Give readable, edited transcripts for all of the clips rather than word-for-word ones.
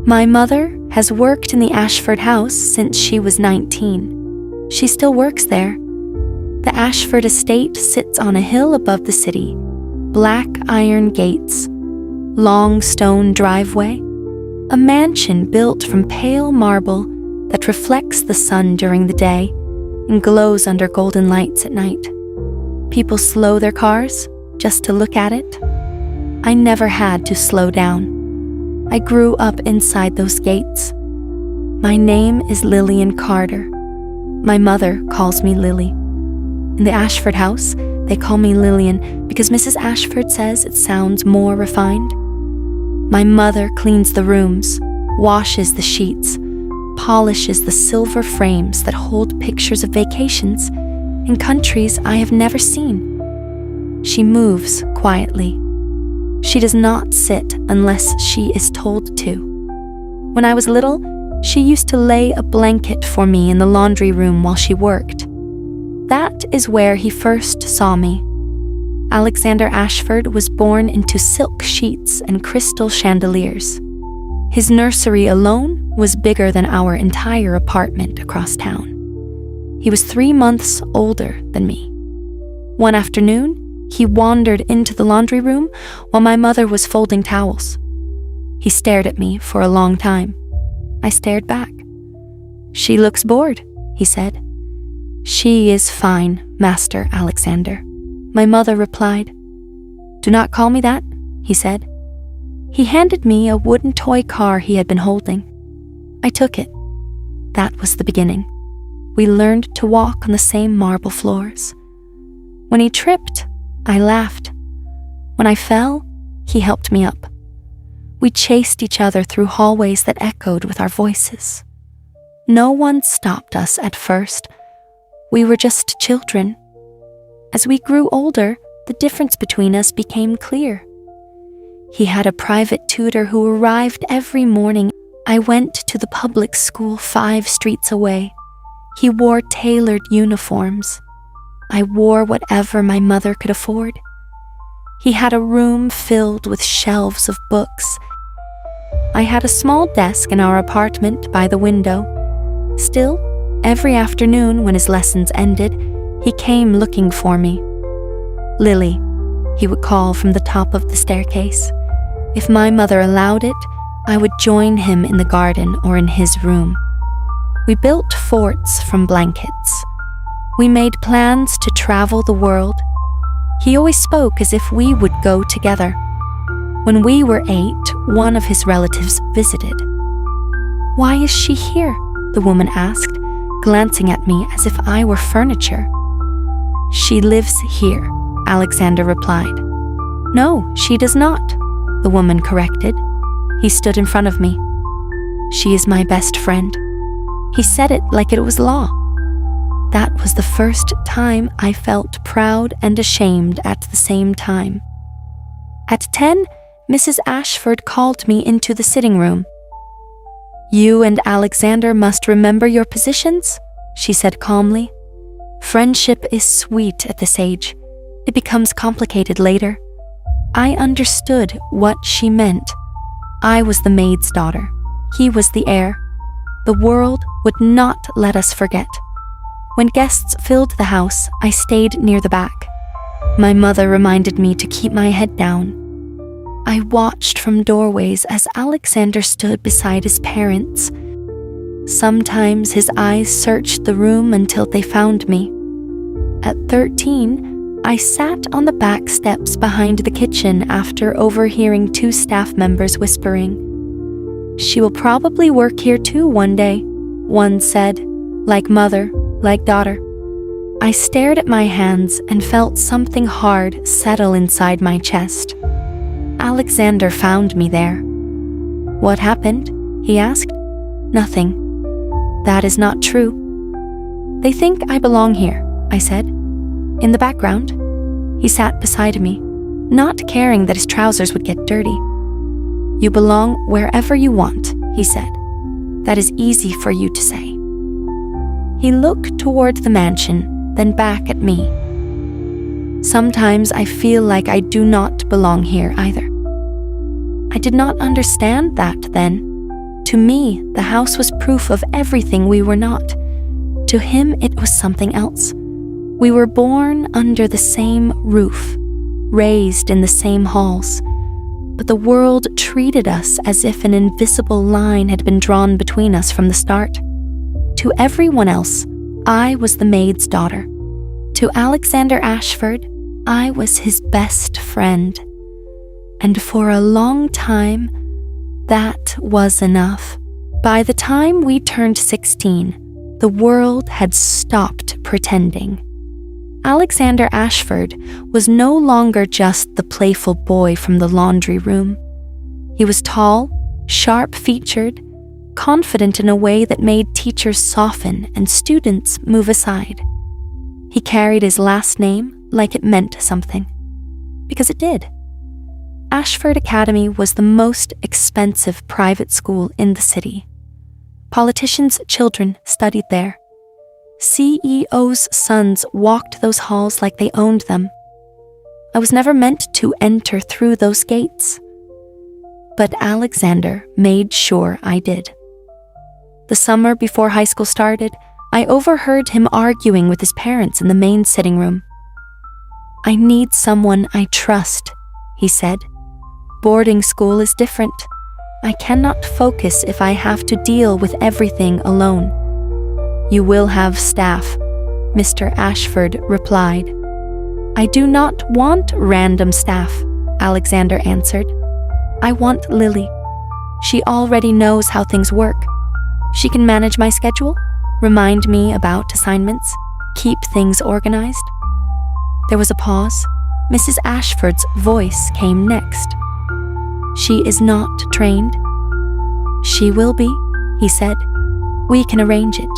My mother has worked in the Ashford house since she was 19. She still works there. The Ashford estate sits on a hill above the city. Black iron gates, long stone driveway, a mansion built from pale marble that reflects the sun during the day and glows under golden lights at night. People slow their cars just to look at it. I never had to slow down. I grew up inside those gates. My name is Lillian Carter. My mother calls me Lily. In the Ashford house, they call me Lillian because Mrs. Ashford says it sounds more refined. My mother cleans the rooms, washes the sheets, polishes the silver frames that hold pictures of vacations in countries I have never seen. She moves quietly. She does not sit unless she is told to. When I was little, she used to lay a blanket for me in the laundry room while she worked. That is where he first saw me. Alexander Ashford was born into silk sheets and crystal chandeliers. His nursery alone was bigger than our entire apartment across town. He was 3 months older than me. One afternoon, he wandered into the laundry room while my mother was folding towels. He stared at me for a long time. I stared back. "She looks bored," he said. "She is fine, Master Alexander," my mother replied. "Do not call me that," he said. He handed me a wooden toy car he had been holding. I took it. That was the beginning. We learned to walk on the same marble floors. When he tripped, I laughed. When I fell, he helped me up. We chased each other through hallways that echoed with our voices. No one stopped us at first. We were just children. As we grew older, the difference between us became clear. He had a private tutor who arrived every morning. I went to the public school 5 streets away. He wore tailored uniforms. I wore whatever my mother could afford. He had a room filled with shelves of books. I had a small desk in our apartment by the window. Still, every afternoon when his lessons ended, he came looking for me. "Lily," he would call from the top of the staircase. If my mother allowed it, I would join him in the garden or in his room. We built forts from blankets. We made plans to travel the world. He always spoke as if we would go together. When we were 8, one of his relatives visited. "Why is she here?" the woman asked, glancing at me as if I were furniture. "She lives here," Alexander replied. "No, she does not," the woman corrected. He stood in front of me. "She is my best friend." He said it like it was law. That was the first time I felt proud and ashamed at the same time. At 10, Mrs. Ashford called me into the sitting room. "You and Alexander must remember your positions," she said calmly. "Friendship is sweet at this age. It becomes complicated later." I understood what she meant. I was the maid's daughter. He was the heir. The world would not let us forget. When guests filled the house, I stayed near the back. My mother reminded me to keep my head down. I watched from doorways as Alexander stood beside his parents. Sometimes his eyes searched the room until they found me. At 13, I sat on the back steps behind the kitchen after overhearing 2 staff members whispering. "She will probably work here too one day," one said, "like mother, like daughter." I stared at my hands and felt something hard settle inside my chest. Alexander found me there. "What happened?" he asked. "Nothing." "That is not true." "They think I belong here," I said. "In the background." He sat beside me, not caring that his trousers would get dirty. "You belong wherever you want," he said. "That is easy for you to say." He looked toward the mansion, then back at me. Sometimes I feel like I do not belong here either. I did not understand that then. To me, the house was proof of everything we were not. To him, it was something else. We were born under the same roof, raised in the same halls, but the world treated us as if an invisible line had been drawn between us from the start. To everyone else, I was the maid's daughter. To Alexander Ashford, I was his best friend. And for a long time, that was enough. By the time we turned 16, the world had stopped pretending. Alexander Ashford was no longer just the playful boy from the laundry room. He was tall, sharp-featured, confident in a way that made teachers soften and students move aside. He carried his last name like it meant something, because it did. Ashford Academy was the most expensive private school in the city. Politicians' children studied there. CEOs' sons walked those halls like they owned them. I was never meant to enter through those gates. But Alexander made sure I did. The summer before high school started, I overheard him arguing with his parents in the main sitting room. "I need someone I trust," he said. "Boarding school is different. I cannot focus if I have to deal with everything alone." "You will have staff," Mr. Ashford replied. "I do not want random staff," Alexander answered. "I want Lily. She already knows how things work. She can manage my schedule, remind me about assignments, keep things organized." There was a pause. Mrs. Ashford's voice came next. "She is not trained." "She will be," he said. "We can arrange it."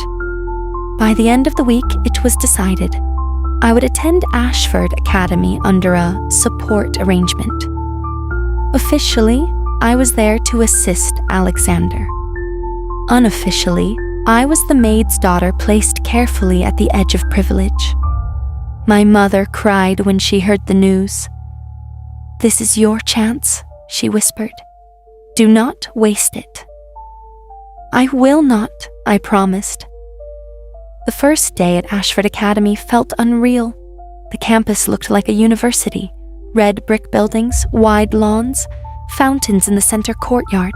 By the end of the week, it was decided. I would attend Ashford Academy under a support arrangement. Officially, I was there to assist Alexander. Unofficially, I was the maid's daughter placed carefully at the edge of privilege. My mother cried when she heard the news. "This is your chance," she whispered. "Do not waste it." "I will not," I promised. The first day at Ashford Academy felt unreal. The campus looked like a university. Red brick buildings, wide lawns, fountains in the center courtyard.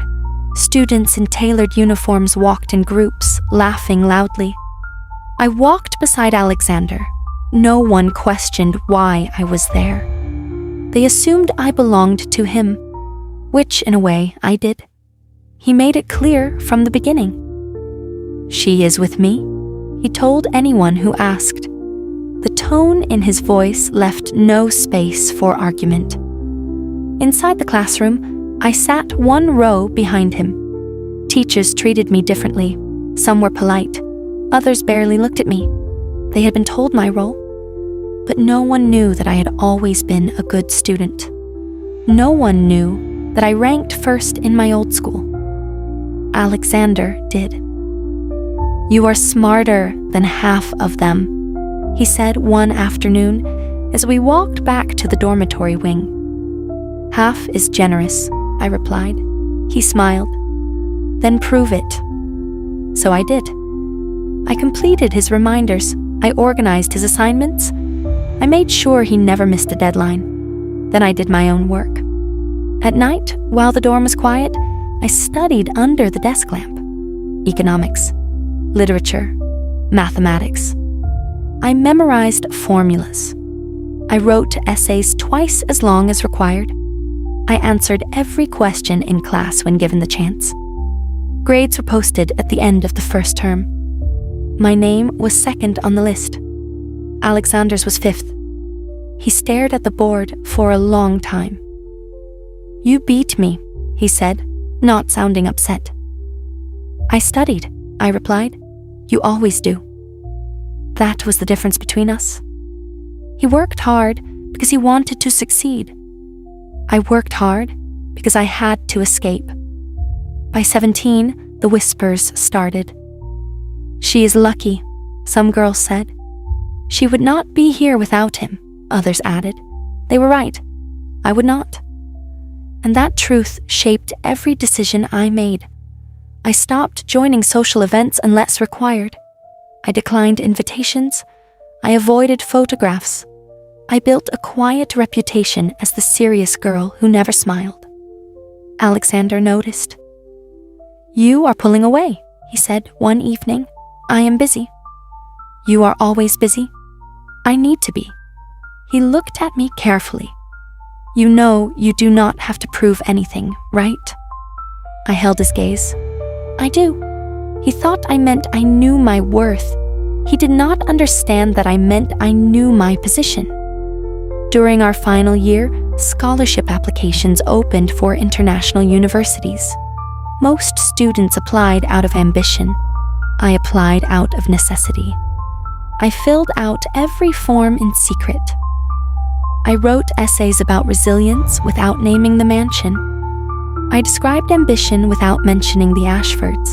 Students in tailored uniforms walked in groups, laughing loudly. I walked beside Alexander. No one questioned why I was there. They assumed I belonged to him, which, in a way, I did. He made it clear from the beginning. "She is with me," he told anyone who asked. The tone in his voice left no space for argument. Inside the classroom, I sat one row behind him. Teachers treated me differently. Some were polite. Others barely looked at me. They had been told my role. But no one knew that I had always been a good student. No one knew that I ranked first in my old school. Alexander did. "You are smarter than half of them," he said one afternoon as we walked back to the dormitory wing. "Half is generous," I replied. He smiled. "Then prove it." So I did. I completed his reminders. I organized his assignments. I made sure he never missed a deadline. Then I did my own work. At night, while the dorm was quiet, I studied under the desk lamp. Economics, literature, mathematics. I memorized formulas. I wrote essays twice as long as required. I answered every question in class when given the chance. Grades were posted at the end of the first term. My name was second on the list. Alexander's was fifth. He stared at the board for a long time. "You beat me," he said, not sounding upset. "I studied," I replied. "You always do." That was the difference between us. He worked hard because he wanted to succeed. I worked hard because I had to escape. By 17, the whispers started. "She is lucky," some girls said. "She would not be here without him," others added. They were right. I would not. And that truth shaped every decision I made. I stopped joining social events unless required. I declined invitations. I avoided photographs. I built a quiet reputation as the serious girl who never smiled. Alexander noticed. "You are pulling away," he said one evening. "I am busy." "You are always busy?" "I need to be." He looked at me carefully. "You know you do not have to prove anything, right?" I held his gaze. "I do." He thought I meant I knew my worth. He did not understand that I meant I knew my position. During our final year, scholarship applications opened for international universities. Most students applied out of ambition. I applied out of necessity. I filled out every form in secret. I wrote essays about resilience without naming the mansion. I described ambition without mentioning the Ashfords.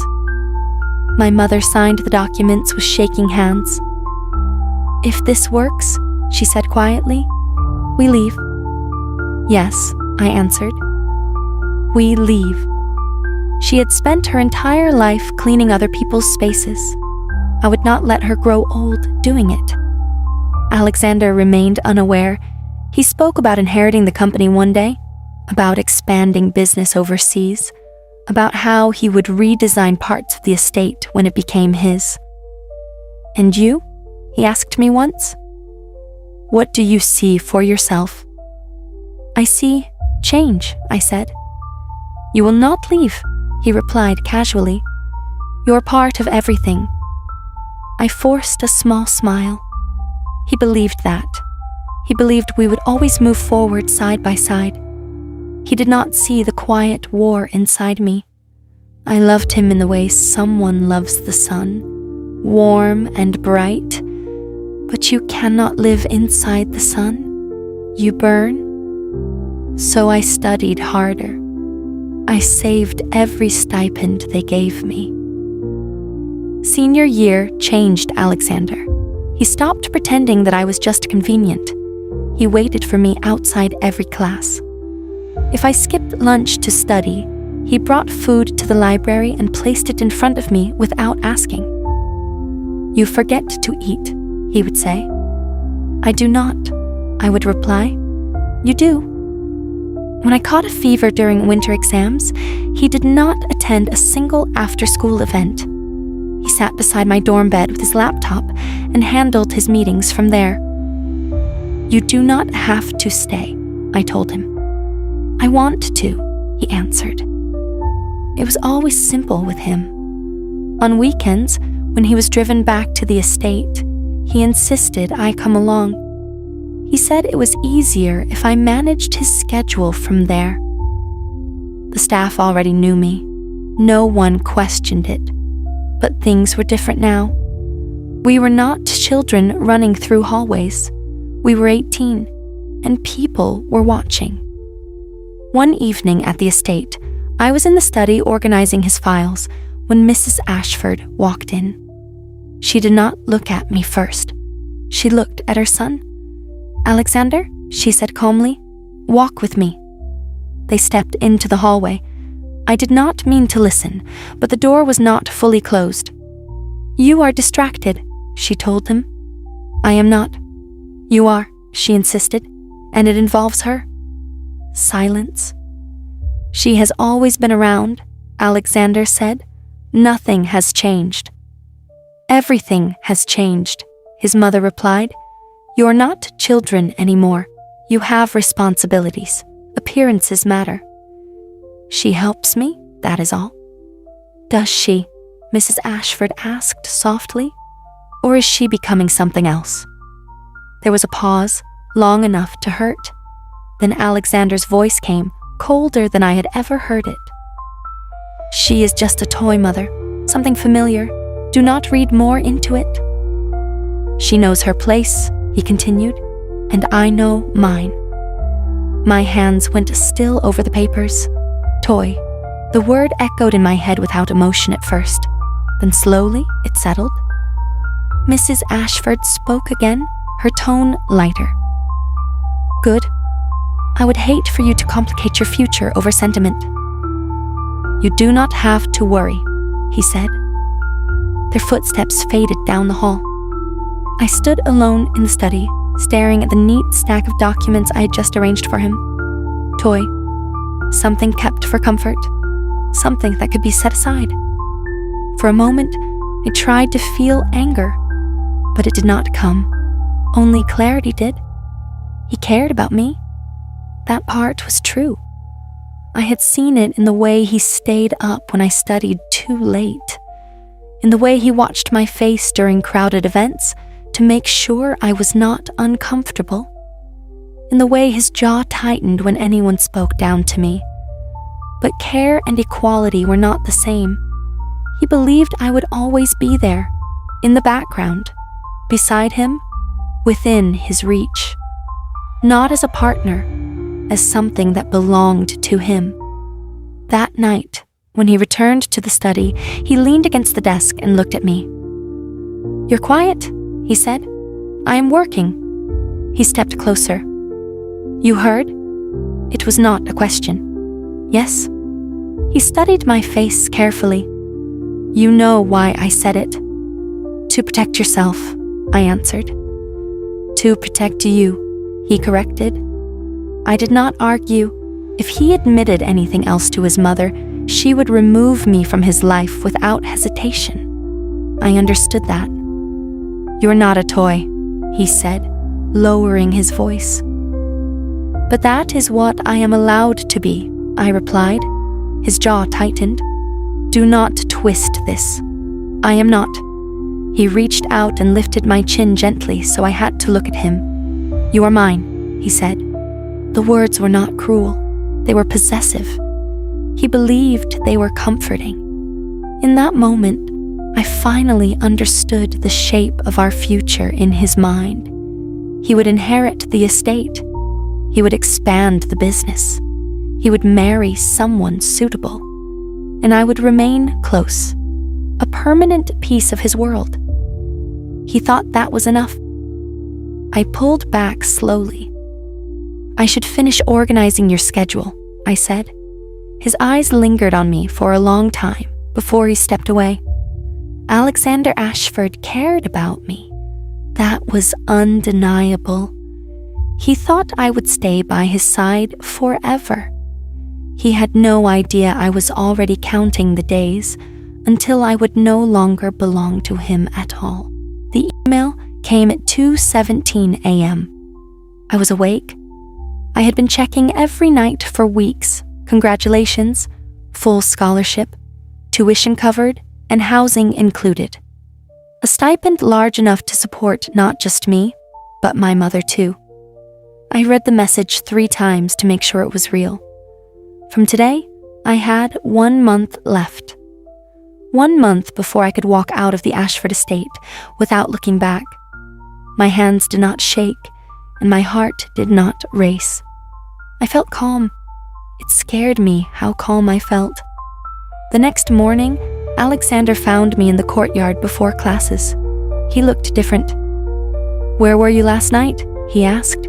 My mother signed the documents with shaking hands. "If this works," she said quietly, "we leave." "Yes," I answered. "We leave." She had spent her entire life cleaning other people's spaces. I would not let her grow old doing it. Alexander remained unaware. He spoke about inheriting the company one day, about expanding business overseas, about how he would redesign parts of the estate when it became his. "And you?" he asked me once. "What do you see for yourself?" "I see change," I said. "You will not leave," he replied casually. "You're part of everything." I forced a small smile. He believed that. He believed we would always move forward side by side. He did not see the quiet war inside me. I loved him in the way someone loves the sun, warm and bright. But you cannot live inside the sun. You burn. So I studied harder. I saved every stipend they gave me. Senior year changed Alexander. He stopped pretending that I was just convenient. He waited for me outside every class. If I skipped lunch to study, he brought food to the library and placed it in front of me without asking. "You forget to eat," he would say. "I do not," I would reply. "You do." When I caught a fever during winter exams, he did not attend a single after-school event. He sat beside my dorm bed with his laptop and handled his meetings from there. "You do not have to stay," I told him. "I want to," he answered. It was always simple with him. On weekends, when he was driven back to the estate, he insisted I come along. He said it was easier if I managed his schedule from there. The staff already knew me. No one questioned it. But things were different now. We were not children running through hallways. We were 18, and people were watching. One evening at the estate, I was in the study organizing his files when Mrs. Ashford walked in. She did not look at me first. She looked at her son. "Alexander," she said calmly, "walk with me." They stepped into the hallway. I did not mean to listen, but the door was not fully closed. "You are distracted," she told him. "I am not." "You are," she insisted, "and it involves her." Silence. "She has always been around," Alexander said. "Nothing has changed." "Everything has changed," his mother replied. "You're not children anymore. You have responsibilities. Appearances matter." "She helps me, that is all." "Does she?" Mrs. Ashford asked softly. "Or is she becoming something else?" There was a pause, long enough to hurt. Then Alexander's voice came, colder than I had ever heard it. "She is just a toy, Mother. Something familiar. Do not read more into it." "She knows her place," he continued, "and I know mine." My hands went still over the papers. Toy. The word echoed in my head without emotion at first. Then slowly it settled. Mrs. Ashford spoke again, her tone lighter. "Good. I would hate for you to complicate your future over sentiment." "You do not have to worry," he said. Their footsteps faded down the hall. I stood alone in the study, staring at the neat stack of documents I had just arranged for him. Toy. Something kept for comfort. Something that could be set aside. For a moment, I tried to feel anger, but it did not come. Only clarity did. He cared about me. That part was true. I had seen it in the way he stayed up when I studied too late, in the way he watched my face during crowded events to make sure I was not uncomfortable, in the way his jaw tightened when anyone spoke down to me. But care and equality were not the same. He believed I would always be there, in the background, beside him, within his reach. Not as a partner, as something that belonged to him. That night, when he returned to the study, he leaned against the desk and looked at me. "You're quiet," he said. "I am working." He stepped closer. "You heard?" It was not a question. "Yes." He studied my face carefully. "You know why I said it." "To protect yourself," I answered. "To protect you," he corrected. I did not argue. If he admitted anything else to his mother, she would remove me from his life without hesitation. I understood that. "You're not a toy," he said, lowering his voice. "But that is what I am allowed to be," I replied. His jaw tightened. "Do not twist this. I am not." He reached out and lifted my chin gently, so I had to look at him. "You are mine," he said. The words were not cruel. They were possessive. He believed they were comforting. In that moment, I finally understood the shape of our future in his mind. He would inherit the estate. He would expand the business. He would marry someone suitable. And I would remain close, a permanent piece of his world. He thought that was enough. I pulled back slowly. "I should finish organizing your schedule," I said. His eyes lingered on me for a long time before he stepped away. Alexander Ashford cared about me. That was undeniable. He thought I would stay by his side forever. He had no idea I was already counting the days until I would no longer belong to him at all. The email came at 2:17 a.m. I was awake. I had been checking every night for weeks. Congratulations, full scholarship, tuition covered, and housing included. A stipend large enough to support not just me, but my mother too. I read the message 3 times to make sure it was real. From today, I had 1 month left. 1 month before I could walk out of the Ashford estate without looking back. My hands did not shake, and my heart did not race. I felt calm. It scared me how calm I felt. The next morning, Alexander found me in the courtyard before classes. He looked different. "Where were you last night?" he asked.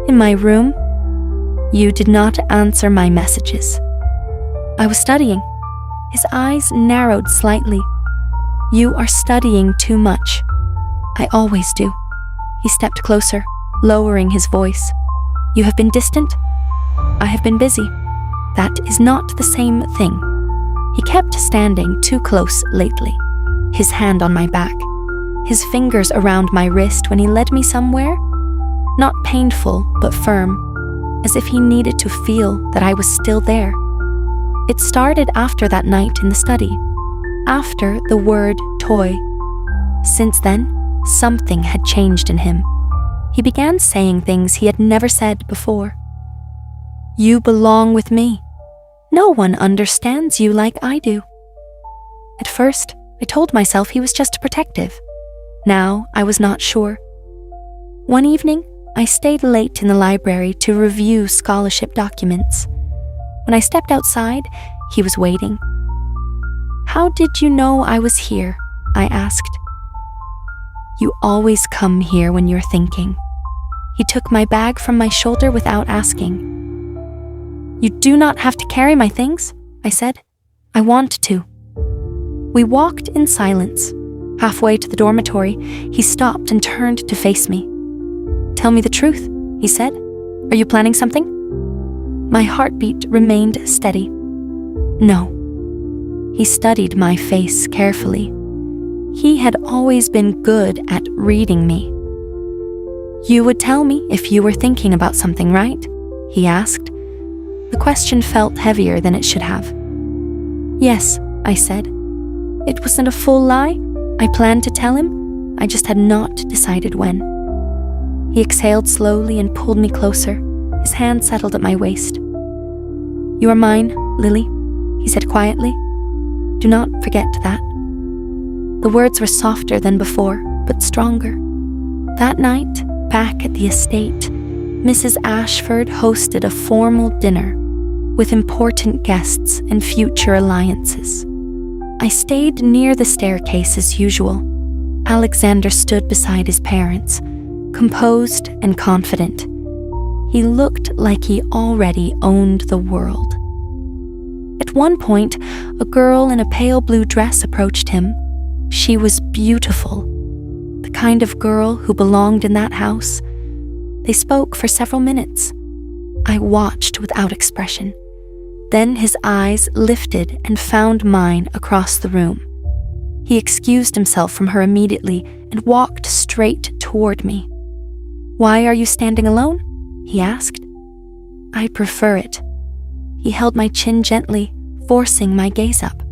"In my room." "You did not answer my messages." "I was studying." His eyes narrowed slightly. "You are studying too much." "I always do." He stepped closer, lowering his voice. "You have been distant?" "I have been busy." "That is not the same thing." He kept standing too close lately, his hand on my back, his fingers around my wrist when he led me somewhere. Not painful, but firm, as if he needed to feel that I was still there. It started after that night in the study, after the word toy. Since then, something had changed in him. He began saying things he had never said before. "You belong with me. No one understands you like I do." At first, I told myself he was just protective. Now, I was not sure. One evening, I stayed late in the library to review scholarship documents. When I stepped outside, he was waiting. "How did you know I was here?" I asked. "You always come here when you're thinking." He took my bag from my shoulder without asking. "You do not have to carry my things," I said. "I want to." We walked in silence. Halfway to the dormitory, he stopped and turned to face me. "Tell me the truth," he said. "Are you planning something?" My heartbeat remained steady. "No." He studied my face carefully. He had always been good at reading me. "You would tell me if you were thinking about something, right?" he asked. The question felt heavier than it should have. "Yes," I said. It wasn't a full lie. I planned to tell him. I just had not decided when. He exhaled slowly and pulled me closer. His hand settled at my waist. "You are mine, Lily," he said quietly. "Do not forget that." The words were softer than before, but stronger. That night, back at the estate, Mrs. Ashford hosted a formal dinner with important guests and future alliances. I stayed near the staircase as usual. Alexander stood beside his parents, composed and confident. He looked like he already owned the world. At one point, a girl in a pale blue dress approached him. She was beautiful, the kind of girl who belonged in that house. They spoke for several minutes. I watched without expression. Then his eyes lifted and found mine across the room. He excused himself from her immediately and walked straight toward me. "Why are you standing alone?" he asked. "I prefer it." He held my chin gently, forcing my gaze up.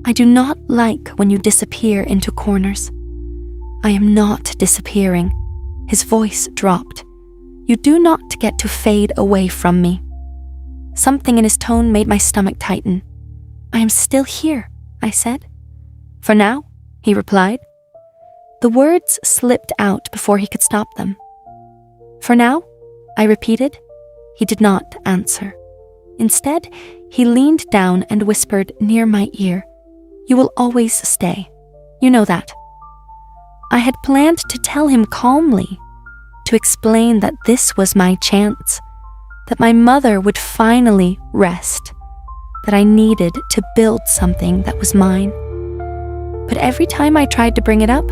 "I do not like when you disappear into corners." "I am not disappearing." His voice dropped. "You do not get to fade away from me." Something in his tone made my stomach tighten. "I am still here," I said. "For now," he replied. The words slipped out before he could stop them. "For now?" I repeated. He did not answer. Instead, he leaned down and whispered near my ear, "You will always stay. You know that." I had planned to tell him calmly, to explain that this was my chance, that my mother would finally rest, that I needed to build something that was mine. But every time I tried to bring it up,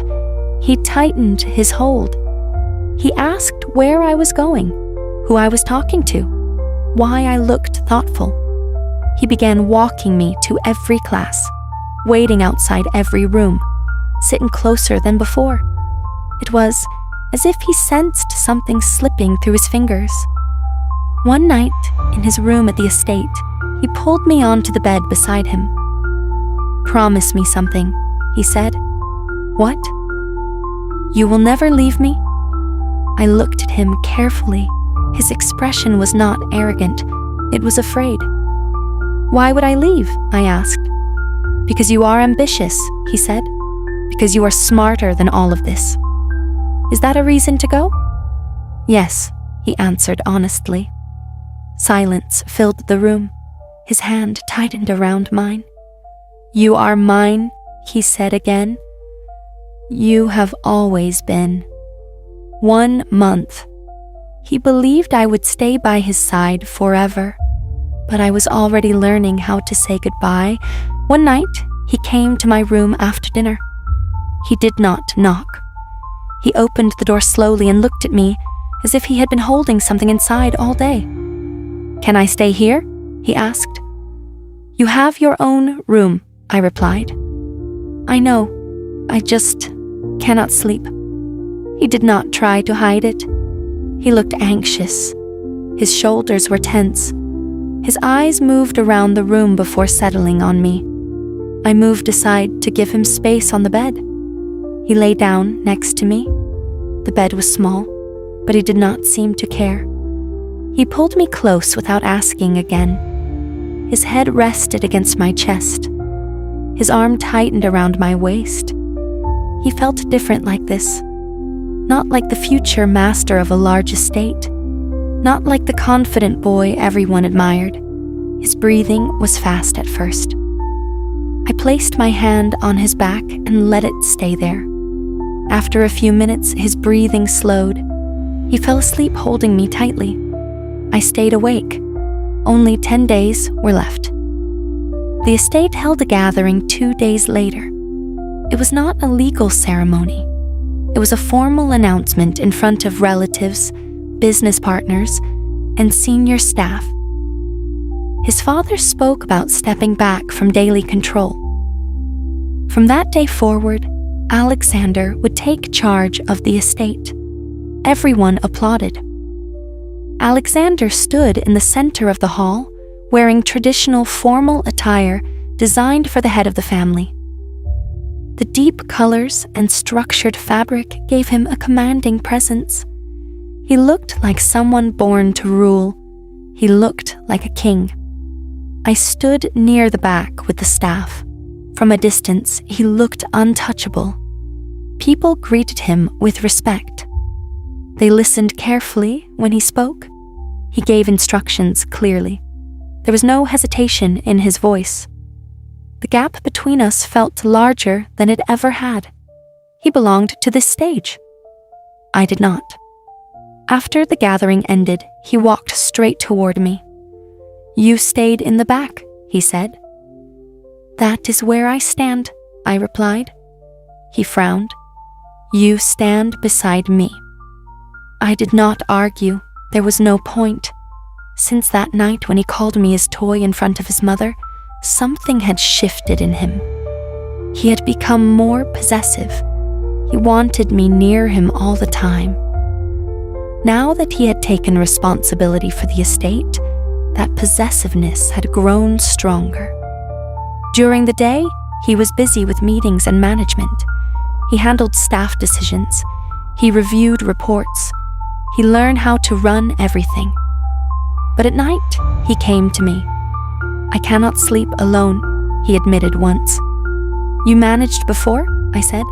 he tightened his hold. He asked where I was going, who I was talking to, why I looked thoughtful. He began walking me to every class, waiting outside every room, sitting closer than before. It was as if he sensed something slipping through his fingers. One night, in his room at the estate, he pulled me onto the bed beside him. "Promise me something," he said. "What?" "You will never leave me?" I looked at him carefully. His expression was not arrogant, it was afraid. "Why would I leave?" I asked. "Because you are ambitious," he said. "Because you are smarter than all of this." "Is that a reason to go?" "Yes," he answered honestly. Silence filled the room. His hand tightened around mine. "You are mine," he said again. "You have always been." 1 month. He believed I would stay by his side forever, but I was already learning how to say goodbye. One night, he came to my room after dinner. He did not knock. He opened the door slowly and looked at me as if he had been holding something inside all day. "Can I stay here?" he asked. "You have your own room," I replied. "I know. I just cannot sleep." He did not try to hide it. He looked anxious. His shoulders were tense. His eyes moved around the room before settling on me. I moved aside to give him space on the bed. He lay down next to me. The bed was small, but he did not seem to care. He pulled me close without asking again. His head rested against my chest. His arm tightened around my waist. He felt different like this. Not like the future master of a large estate. Not like the confident boy everyone admired. His breathing was fast at first. I placed my hand on his back and let it stay there. After a few minutes, his breathing slowed. He fell asleep holding me tightly. I stayed awake. Only 10 days were left. The estate held a gathering 2 days later. It was not a legal ceremony. It was a formal announcement in front of relatives, business partners, and senior staff. His father spoke about stepping back from daily control. From that day forward, Alexander would take charge of the estate. Everyone applauded. Alexander stood in the center of the hall, wearing traditional formal attire designed for the head of the family. The deep colors and structured fabric gave him a commanding presence. He looked like someone born to rule. He looked like a king. I stood near the back with the staff. From a distance, he looked untouchable. People greeted him with respect. They listened carefully when he spoke. He gave instructions clearly. There was no hesitation in his voice. The gap between us felt larger than it ever had. He belonged to this stage. I did not. After the gathering ended, he walked straight toward me. "You stayed in the back," he said. "That is where I stand," I replied. He frowned. "You stand beside me." I did not argue. There was no point. Since that night when he called me his toy in front of his mother, something had shifted in him. He had become more possessive. He wanted me near him all the time. Now that he had taken responsibility for the estate, that possessiveness had grown stronger. During the day, he was busy with meetings and management. He handled staff decisions. He reviewed reports. He learned how to run everything. But at night, he came to me. "I cannot sleep alone," he admitted once. "You managed before?" I said.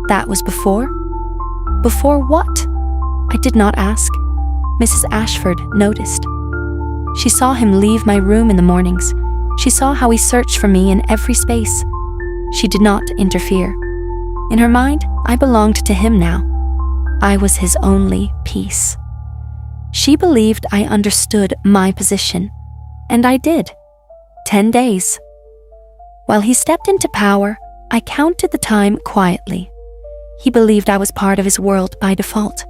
"That was before." "Before what?" I did not ask. Mrs. Ashford noticed. She saw him leave my room in the mornings. She saw how he searched for me in every space. She did not interfere. In her mind, I belonged to him now. I was his only peace. She believed I understood my position, and I did. 10 days. While he stepped into power, I counted the time quietly. He believed I was part of his world by default.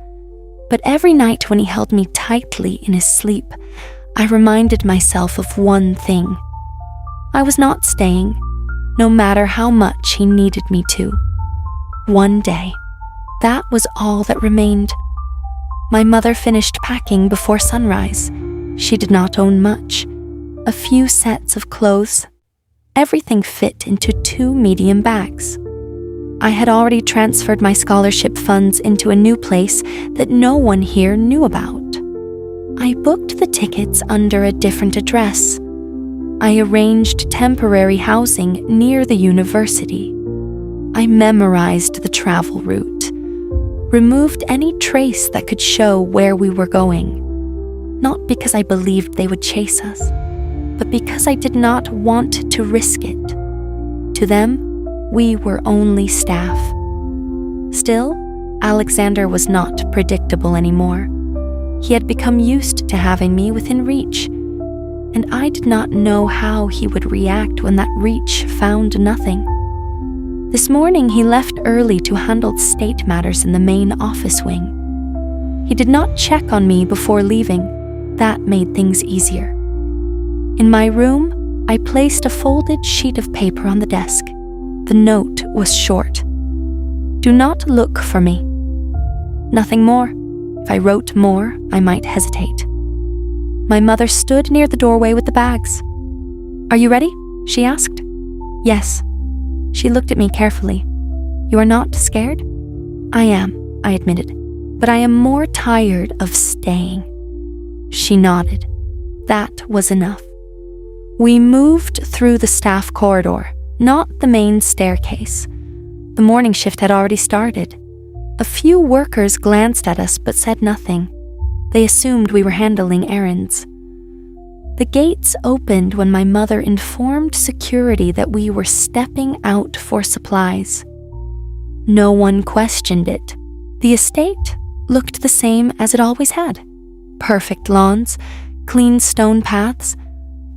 But every night when he held me tightly in his sleep, I reminded myself of one thing. I was not staying, no matter how much he needed me to. One day, that was all that remained. My mother finished packing before sunrise. She did not own much. A few sets of clothes. Everything fit into 2 medium bags. I had already transferred my scholarship funds into a new place that no one here knew about. I booked the tickets under a different address. I arranged temporary housing near the university. I memorized the travel route, removed any trace that could show where we were going. Not because I believed they would chase us, but because I did not want to risk it. To them, we were only staff. Still, Alexander was not predictable anymore. He had become used to having me within reach, and I did not know how he would react when that reach found nothing. This morning, he left early to handle state matters in the main office wing. He did not check on me before leaving. That made things easier. In my room, I placed a folded sheet of paper on the desk. The note was short. "Do not look for me." Nothing more. If I wrote more, I might hesitate. My mother stood near the doorway with the bags. "Are you ready?" she asked. "Yes." She looked at me carefully. "You are not scared?" "I am," I admitted, "but I am more tired of staying." She nodded. That was enough. We moved through the staff corridor, not the main staircase. The morning shift had already started. A few workers glanced at us but said nothing. They assumed we were handling errands. The gates opened when my mother informed security that we were stepping out for supplies. No one questioned it. The estate looked the same as it always had. Perfect lawns, clean stone paths,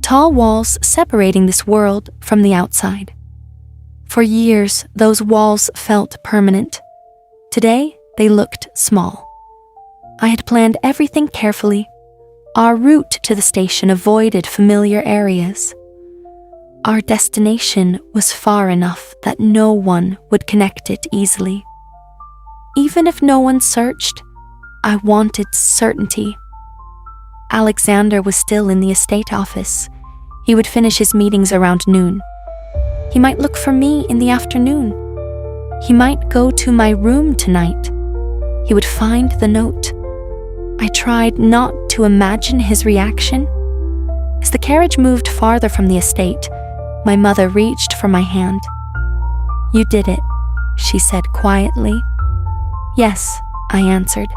tall walls separating this world from the outside. For years, those walls felt permanent. Today, they looked small. I had planned everything carefully. Our route to the station avoided familiar areas. Our destination was far enough that no one would connect it easily. Even if no one searched, I wanted certainty. Alexander was still in the estate office. He would finish his meetings around noon. He might look for me in the afternoon. He might go to my room tonight. He would find the note. I tried not to imagine his reaction. As the carriage moved farther from the estate, my mother reached for my hand. "You did it," she said quietly. "Yes," I answered.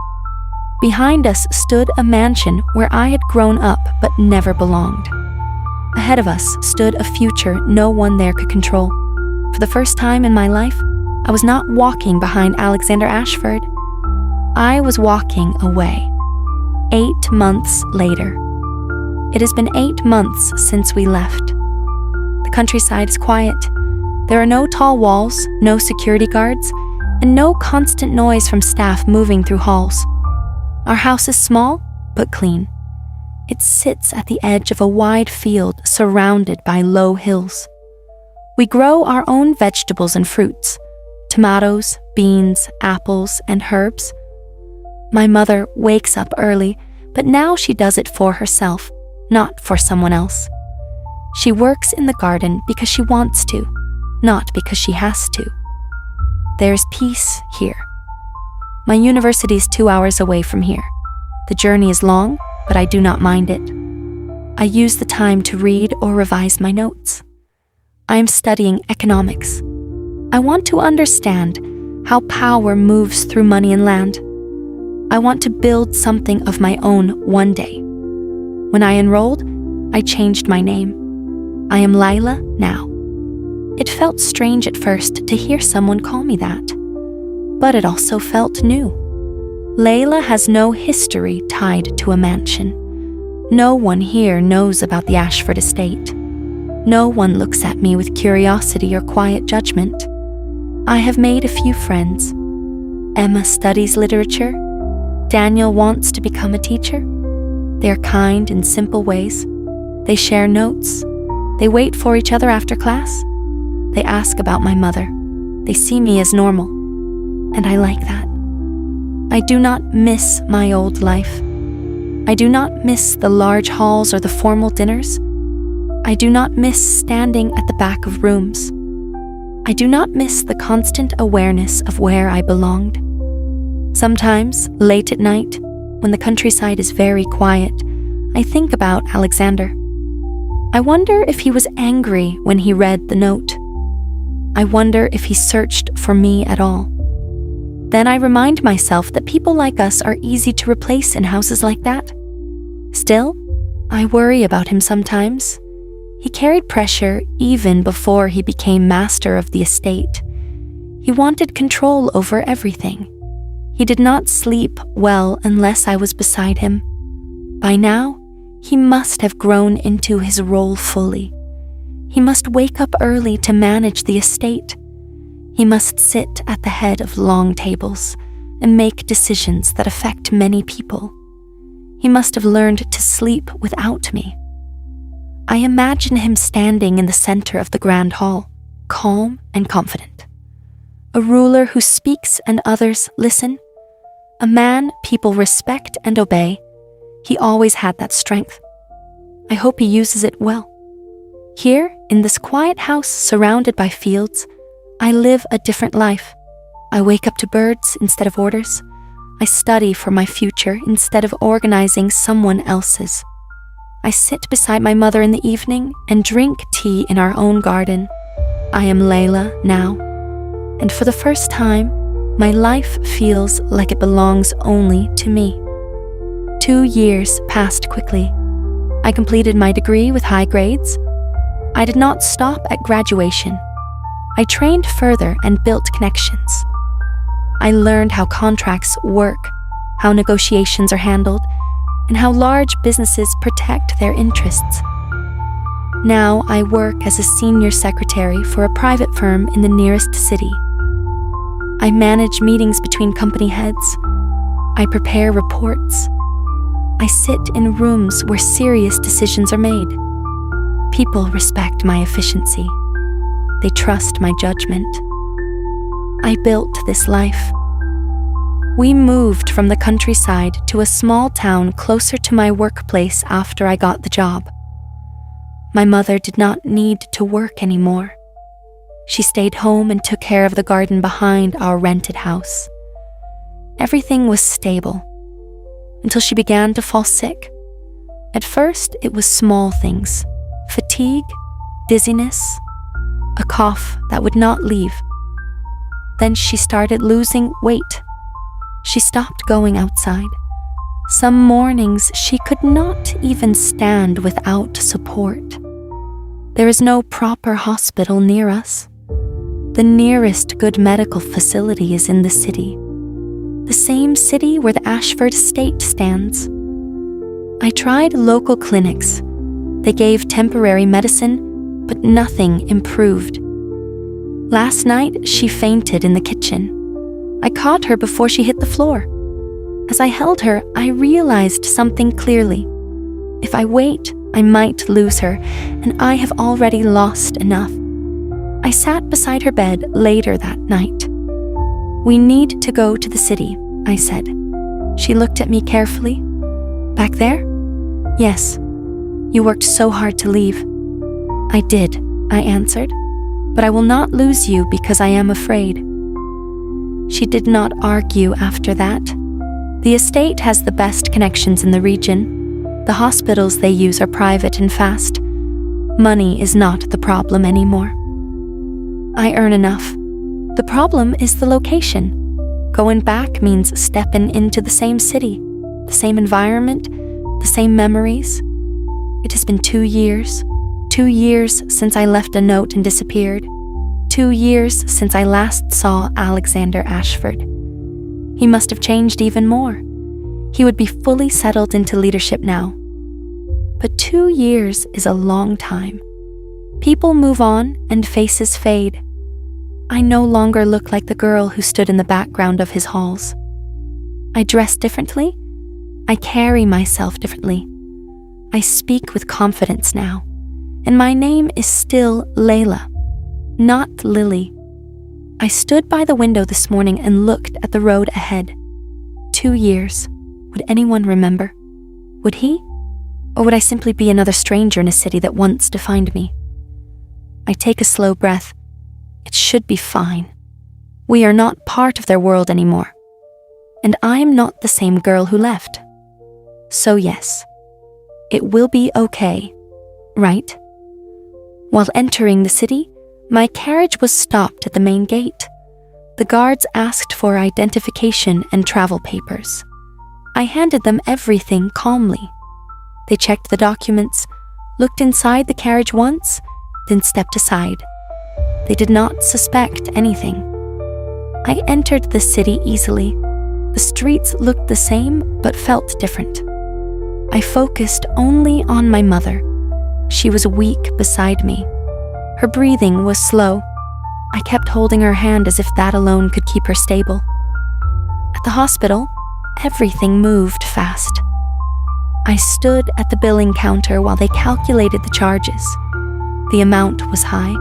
Behind us stood a mansion where I had grown up but never belonged. Ahead of us stood a future no one there could control. For the first time in my life, I was not walking behind Alexander Ashford. I was walking away. 8 months later. It has been 8 months since we left. The countryside is quiet. There are no tall walls, no security guards, and no constant noise from staff moving through halls. Our house is small, but clean. It sits at the edge of a wide field surrounded by low hills. We grow our own vegetables and fruits, tomatoes, beans, apples, and herbs. My mother wakes up early, but now she does it for herself, not for someone else. She works in the garden because she wants to, not because she has to. There's peace here. My university is 2 hours away from here. The journey is long, but I do not mind it. I use the time to read or revise my notes. I am studying economics. I want to understand how power moves through money and land. I want to build something of my own one day. When I enrolled, I changed my name. I am Lila now. It felt strange at first to hear someone call me that, but it also felt new. Layla has no history tied to a mansion. No one here knows about the Ashford estate. No one looks at me with curiosity or quiet judgment. I have made a few friends. Emma studies literature. Daniel wants to become a teacher. They are kind in simple ways. They share notes. They wait for each other after class. They ask about my mother. They see me as normal. And I like that. I do not miss my old life. I do not miss the large halls or the formal dinners. I do not miss standing at the back of rooms. I do not miss the constant awareness of where I belonged. Sometimes, late at night, when the countryside is very quiet, I think about Alexander. I wonder if he was angry when he read the note. I wonder if he searched for me at all. Then I remind myself that people like us are easy to replace in houses like that. Still, I worry about him sometimes. He carried pressure even before he became master of the estate. He wanted control over everything. He did not sleep well unless I was beside him. By now, he must have grown into his role fully. He must wake up early to manage the estate. He must sit at the head of long tables and make decisions that affect many people. He must have learned to sleep without me. I imagine him standing in the center of the grand hall, calm and confident. A ruler who speaks and others listen. A man people respect and obey. He always had that strength. I hope he uses it well. Here, in this quiet house surrounded by fields, I live a different life. I wake up to birds instead of orders. I study for my future instead of organizing someone else's. I sit beside my mother in the evening and drink tea in our own garden. I am Layla now. And for the first time, my life feels like it belongs only to me. 2 years passed quickly. I completed my degree with high grades. I did not stop at graduation. I trained further and built connections. I learned how contracts work, how negotiations are handled, and how large businesses protect their interests. Now I work as a senior secretary for a private firm in the nearest city. I manage meetings between company heads. I prepare reports. I sit in rooms where serious decisions are made. People respect my efficiency. They trust my judgment. I built this life. We moved from the countryside to a small town closer to my workplace after I got the job. My mother did not need to work anymore. She stayed home and took care of the garden behind our rented house. Everything was stable until she began to fall sick. At first, it was small things: fatigue, dizziness, a cough that would not leave. Then she started losing weight. She stopped going outside. Some mornings she could not even stand without support. There is no proper hospital near us. The nearest good medical facility is in the city. The same city where the Ashford estate stands. I tried local clinics. They gave temporary medicine, but nothing improved. Last night, she fainted in the kitchen. I caught her before she hit the floor. As I held her, I realized something clearly. If I wait, I might lose her, and I have already lost enough. I sat beside her bed later that night. "We need to go to the city," I said. She looked at me carefully. "Back there?" "Yes. You worked so hard to leave." "I did," I answered, "but I will not lose you because I am afraid." She did not argue after that. The estate has the best connections in the region. The hospitals they use are private and fast. Money is not the problem anymore. I earn enough. The problem is the location. Going back means stepping into the same city, the same environment, the same memories. It has been 2 years. 2 years since I left a note and disappeared. 2 years since I last saw Alexander Ashford. He must have changed even more. He would be fully settled into leadership now. But 2 years is a long time. People move on and faces fade. I no longer look like the girl who stood in the background of his halls. I dress differently. I carry myself differently. I speak with confidence now, and my name is still Layla, not Lily. I stood by the window this morning and looked at the road ahead. 2 years. Would anyone remember? Would he? Or would I simply be another stranger in a city that once defined me? I take a slow breath. It should be fine. We are not part of their world anymore. And I am not the same girl who left. So yes, it will be okay, right? While entering the city, my carriage was stopped at the main gate. The guards asked for identification and travel papers. I handed them everything calmly. They checked the documents, looked inside the carriage once, then stepped aside. They did not suspect anything. I entered the city easily. The streets looked the same but felt different. I focused only on my mother. She was weak beside me. Her breathing was slow. I kept holding her hand as if that alone could keep her stable. At the hospital, everything moved fast. I stood at the billing counter while they calculated the charges. The amount was high,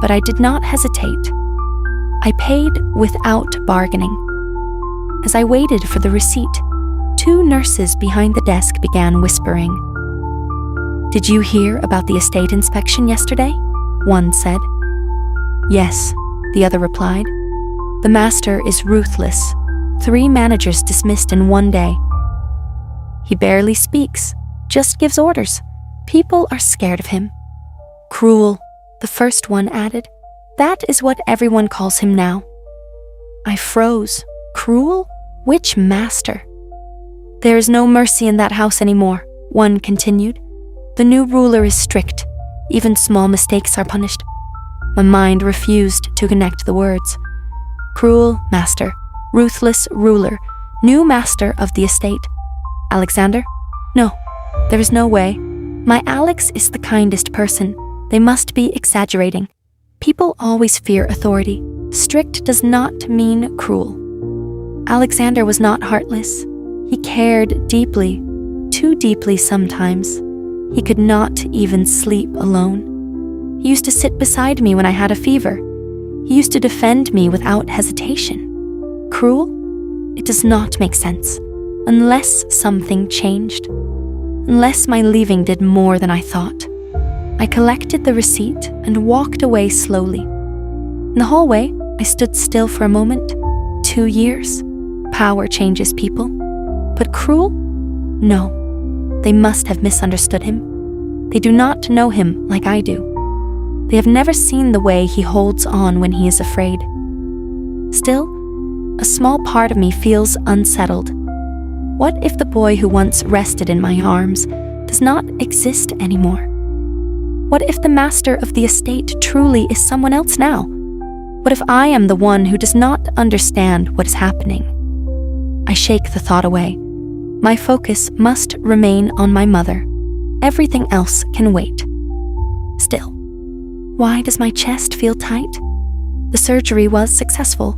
but I did not hesitate. I paid without bargaining. As I waited for the receipt, 2 nurses behind the desk began whispering. "Did you hear about the estate inspection yesterday?" one said. "Yes," the other replied. "The master is ruthless. 3 managers dismissed in 1 day. He barely speaks, just gives orders. People are scared of him." "Cruel," the first one added. "That is what everyone calls him now." I froze. Cruel? Which master? "There is no mercy in that house anymore," one continued. "The new ruler is strict. Even small mistakes are punished." My mind refused to connect the words. Cruel master, ruthless ruler, new master of the estate. Alexander? No, there is no way. My Alex is the kindest person. They must be exaggerating. People always fear authority. Strict does not mean cruel. Alexander was not heartless. He cared deeply, too deeply sometimes. He could not even sleep alone. He used to sit beside me when I had a fever. He used to defend me without hesitation. Cruel? It does not make sense, unless something changed. Unless my leaving did more than I thought. I collected the receipt and walked away slowly. In the hallway, I stood still for a moment. 2 years. Power changes people. But cruel? No. They must have misunderstood him. They do not know him like I do. They have never seen the way he holds on when he is afraid. Still, a small part of me feels unsettled. What if the boy who once rested in my arms does not exist anymore? What if the master of the estate truly is someone else now? What if I am the one who does not understand what is happening? I shake the thought away. My focus must remain on my mother. Everything else can wait. Still, why does my chest feel tight? The surgery was successful.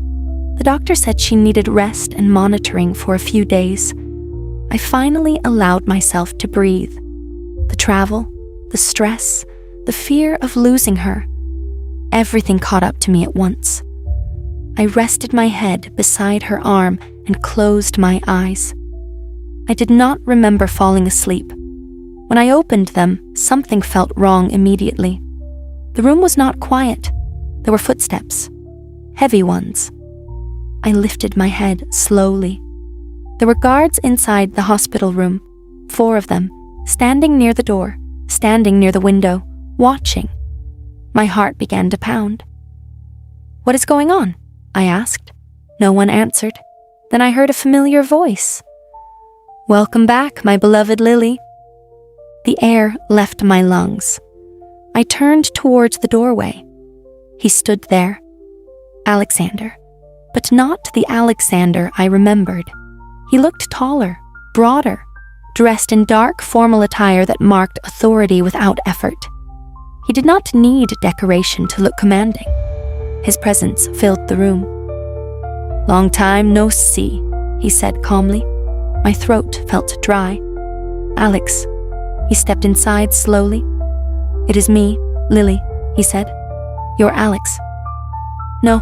The doctor said she needed rest and monitoring for a few days. I finally allowed myself to breathe. The travel, the stress, the fear of losing her. Everything caught up to me at once. I rested my head beside her arm and closed my eyes. I did not remember falling asleep. When I opened them, something felt wrong immediately. The room was not quiet. There were footsteps, heavy ones. I lifted my head slowly. There were guards inside the hospital room, 4 of them, standing near the door, standing near the window, watching. My heart began to pound. "What is going on?" I asked. No one answered. Then I heard a familiar voice. "Welcome back, my beloved Lily." The air left my lungs. I turned towards the doorway. He stood there. Alexander. But not the Alexander I remembered. He looked taller, broader, dressed in dark formal attire that marked authority without effort. He did not need decoration to look commanding. His presence filled the room. "Long time no see," he said calmly. My throat felt dry. "Alex." He stepped inside slowly. "It is me, Lily," he said. "You're Alex." No,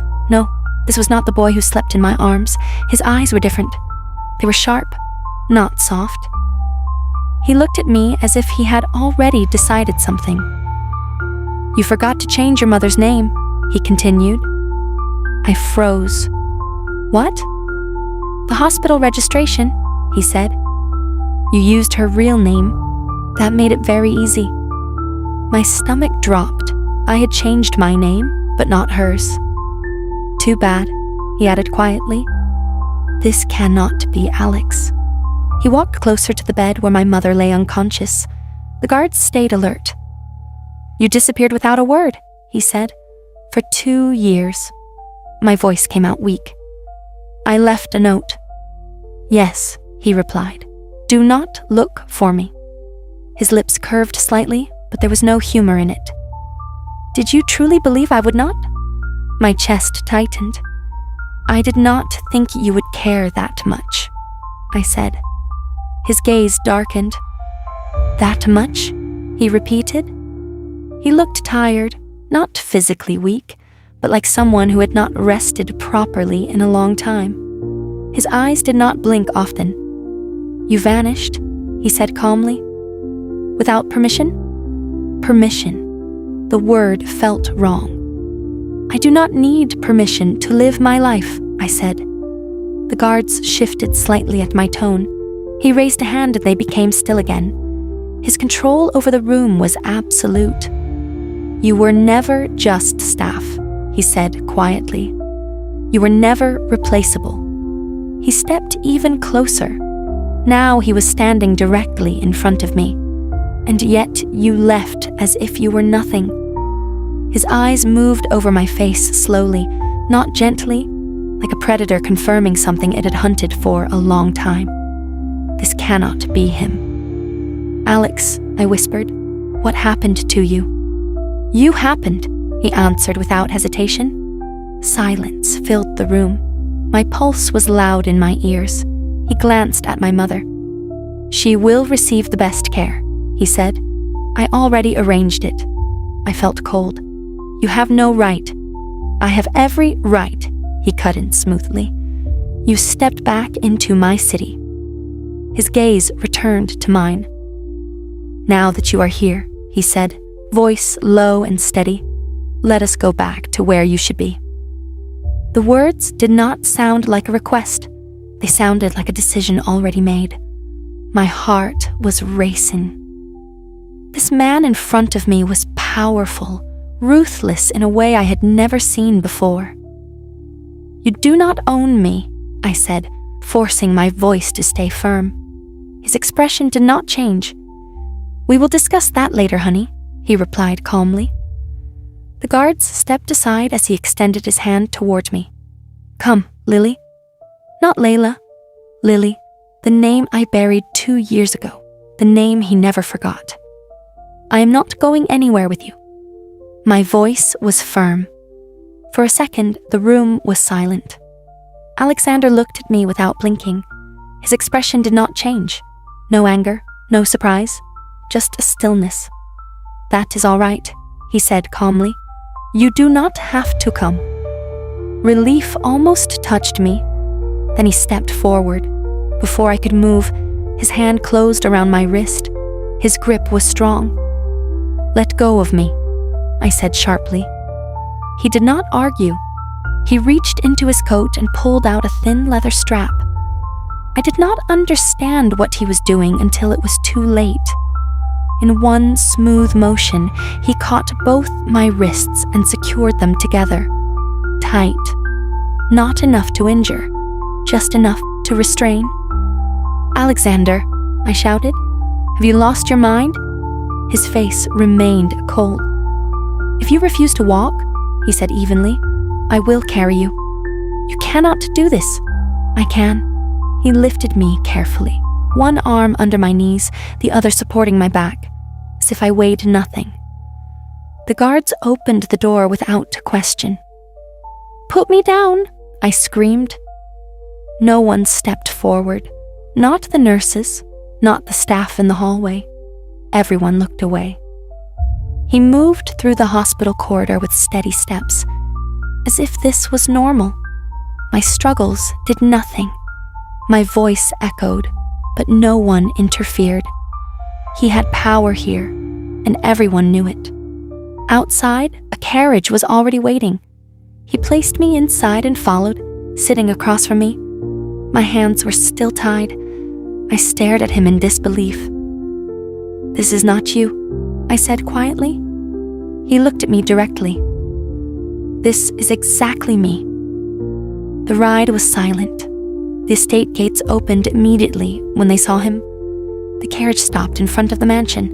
this was not the boy who slept in my arms. His eyes were different. They were sharp, not soft. He looked at me as if he had already decided something. "You forgot to change your mother's name," he continued. I froze. "What?" "The hospital registration," he said. "You used her real name. That made it very easy." My stomach dropped. I had changed my name, but not hers. "Too bad," he added quietly. "This cannot be Alex." He walked closer to the bed where my mother lay unconscious. The guards stayed alert. "You disappeared without a word," he said. "For 2 years." My voice came out weak. "I left a note." "Yes," he replied. "Do not look for me." His lips curved slightly, but there was no humor in it. "Did you truly believe I would not?" My chest tightened. "I did not think you would care that much," I said. His gaze darkened. "That much?" he repeated. He looked tired, not physically weak, but like someone who had not rested properly in a long time. His eyes did not blink often. "You vanished," he said calmly. "Without permission?" Permission. The word felt wrong. "I do not need permission to live my life," I said. The guards shifted slightly at my tone. He raised a hand and they became still again. His control over the room was absolute. "You were never just staff," he said quietly. "You were never replaceable." He stepped even closer. Now he was standing directly in front of me. "And yet you left as if you were nothing." His eyes moved over my face slowly, not gently, like a predator confirming something it had hunted for a long time. This cannot be him. "Alex," I whispered, What happened to you?" "You happened," he answered without hesitation. Silence filled the room. My pulse was loud in my ears. He glanced at my mother. "She will receive the best care," he said. "I already arranged it." I felt cold. "You have no right." "I have every right," he cut in smoothly. "You stepped back into my city." His gaze returned to mine. "Now that you are here," he said, voice low and steady, "let us go back to where you should be." The words did not sound like a request. They sounded like a decision already made. My heart was racing. This man in front of me was powerful, ruthless in a way I had never seen before. "You do not own me," I said, forcing my voice to stay firm. His expression did not change. "We will discuss that later, honey," he replied calmly. The guards stepped aside as he extended his hand toward me. "Come, Lily." Not Layla. Lily, the name I buried 2 years ago, the name he never forgot. "I am not going anywhere with you." My voice was firm. For a second, the room was silent. Alexander looked at me without blinking. His expression did not change. No anger, no surprise, just a stillness. "That is all right," he said calmly. "You do not have to come." Relief almost touched me. Then he stepped forward. Before I could move, his hand closed around my wrist. His grip was strong. "Let go of me," I said sharply. He did not argue. He reached into his coat and pulled out a thin leather strap. I did not understand what he was doing until it was too late. In one smooth motion, he caught both my wrists and secured them together. Tight. Not enough to injure, just enough to restrain. "Alexander," I shouted, "have you lost your mind?" His face remained cold. "If you refuse to walk," he said evenly, "I will carry you." "You cannot do this." "I can." He lifted me carefully, one arm under my knees, the other supporting my back, as if I weighed nothing. The guards opened the door without question. "Put me down," I screamed. No one stepped forward. Not the nurses, not the staff in the hallway. Everyone looked away. He moved through the hospital corridor with steady steps, as if this was normal. My struggles did nothing. My voice echoed, but no one interfered. He had power here, and everyone knew it. Outside, a carriage was already waiting. He placed me inside and followed, sitting across from me. My hands were still tied. I stared at him in disbelief. "This is not you," I said quietly. He looked at me directly. "This is exactly me." The ride was silent. The estate gates opened immediately when they saw him. The carriage stopped in front of the mansion.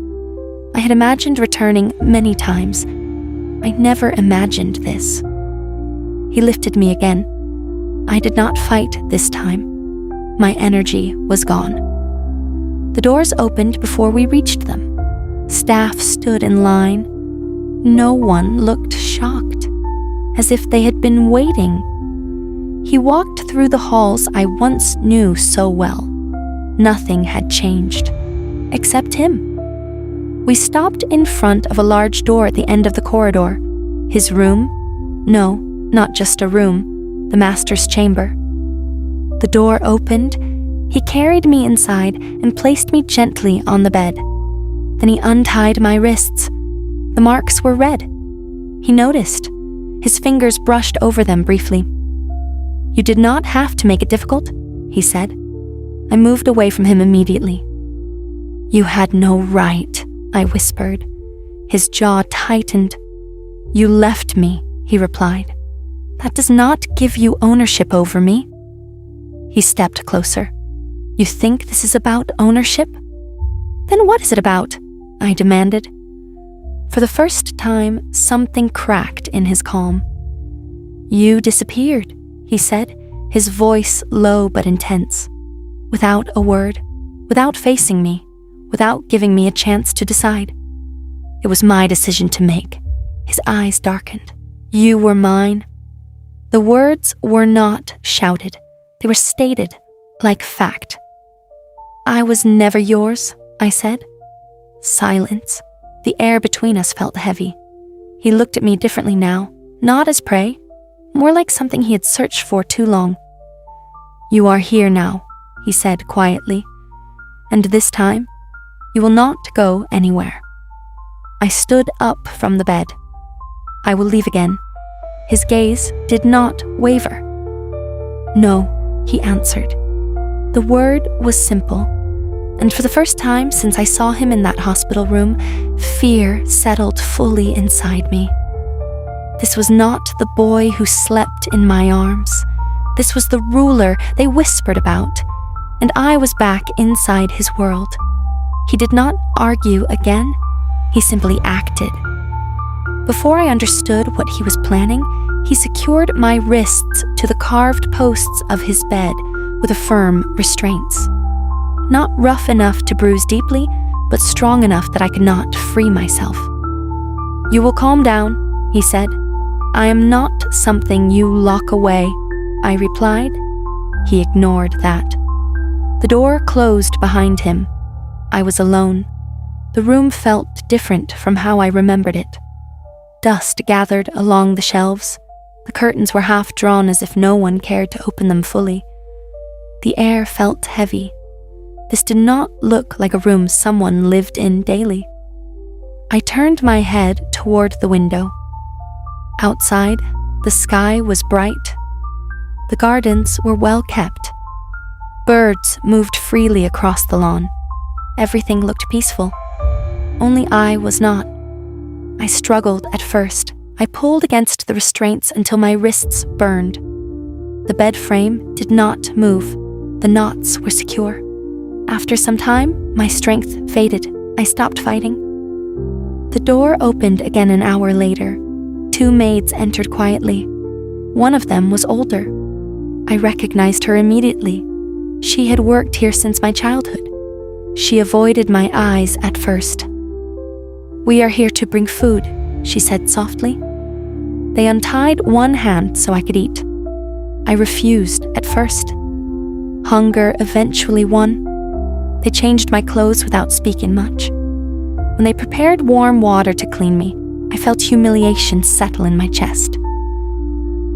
I had imagined returning many times. I never imagined this. He lifted me again. I did not fight this time. My energy was gone. The doors opened before we reached them. Staff stood in line. No one looked shocked, as if they had been waiting. He walked through the halls I once knew so well. Nothing had changed, except him. We stopped in front of a large door at the end of the corridor. His room? No, not just a room, the master's chamber. The door opened. He carried me inside and placed me gently on the bed. Then he untied my wrists. The marks were red. He noticed. His fingers brushed over them briefly. "You did not have to make it difficult," he said. I moved away from him immediately. "You had no right," I whispered. His jaw tightened. "You left me," he replied. "That does not give you ownership over me." He stepped closer. "You think this is about ownership? Then what is it about?" I demanded. For the first time, something cracked in his calm. "You disappeared," he said, his voice low but intense. Without a word, without facing me, without giving me a chance to decide. It was my decision to make. His eyes darkened. You were mine. The words were not shouted. They were stated like fact. I was never yours, I said. Silence. The air between us felt heavy. He looked at me differently now, not as prey, more like something he had searched for too long. You are here now, he said quietly, and this time, you will not go anywhere. I stood up from the bed. I will leave again. His gaze did not waver. No, he answered. The word was simple, and for the first time since I saw him in that hospital room, fear settled fully inside me. This was not the boy who slept in my arms. This was the ruler they whispered about, and I was back inside his world. He did not argue again. He simply acted. Before I understood what he was planning, he secured my wrists to the carved posts of his bed with a firm restraints. Not rough enough to bruise deeply, but strong enough that I could not free myself. You will calm down, he said. I am not something you lock away, I replied. He ignored that. The door closed behind him. I was alone. The room felt different from how I remembered it. Dust gathered along the shelves. The curtains were half drawn as if no one cared to open them fully. The air felt heavy. This did not look like a room someone lived in daily. I turned my head toward the window. Outside, the sky was bright. The gardens were well kept. Birds moved freely across the lawn. Everything looked peaceful. Only I was not. I struggled at first. I pulled against the restraints until my wrists burned. The bed frame did not move. The knots were secure. After some time, my strength faded. I stopped fighting. The door opened again an hour later. 2 maids entered quietly. One of them was older. I recognized her immediately. She had worked here since my childhood. She avoided my eyes at first. We are here to bring food, she said softly. They untied one hand so I could eat. I refused at first. Hunger eventually won. They changed my clothes without speaking much. When they prepared warm water to clean me, I felt humiliation settle in my chest.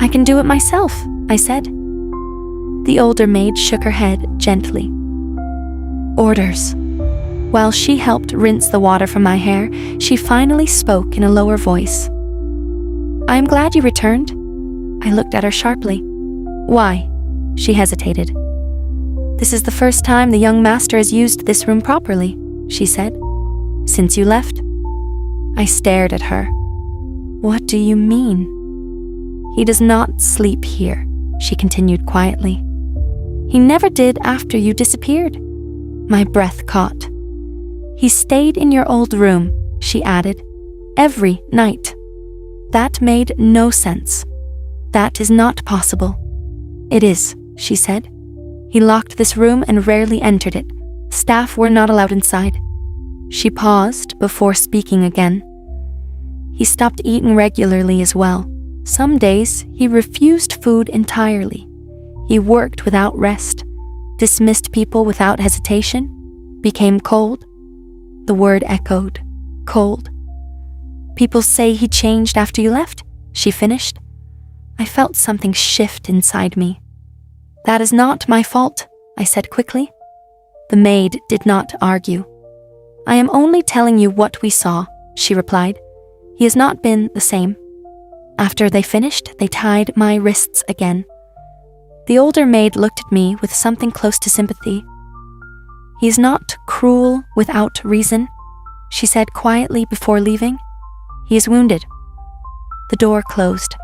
I can do it myself, I said. The older maid shook her head gently. Orders. While she helped rinse the water from my hair, she finally spoke in a lower voice. I am glad you returned. I looked at her sharply. Why? She hesitated. This is the first time the young master has used this room properly, she said. Since you left? I stared at her. What do you mean? He does not sleep here, she continued quietly. He never did after you disappeared. My breath caught. He stayed in your old room, she added, every night. That made no sense. That is not possible. It is, she said. He locked this room and rarely entered it. Staff were not allowed inside. She paused before speaking again. He stopped eating regularly as well. Some days, he refused food entirely. He worked without rest, dismissed people without hesitation, became cold. The word echoed, cold. People say he changed after you left, she finished. I felt something shift inside me. That is not my fault, I said quickly. The maid did not argue. I am only telling you what we saw, she replied. He has not been the same. After they finished, they tied my wrists again. The older maid looked at me with something close to sympathy. He is not cruel without reason, she said quietly before leaving. He is wounded. The door closed.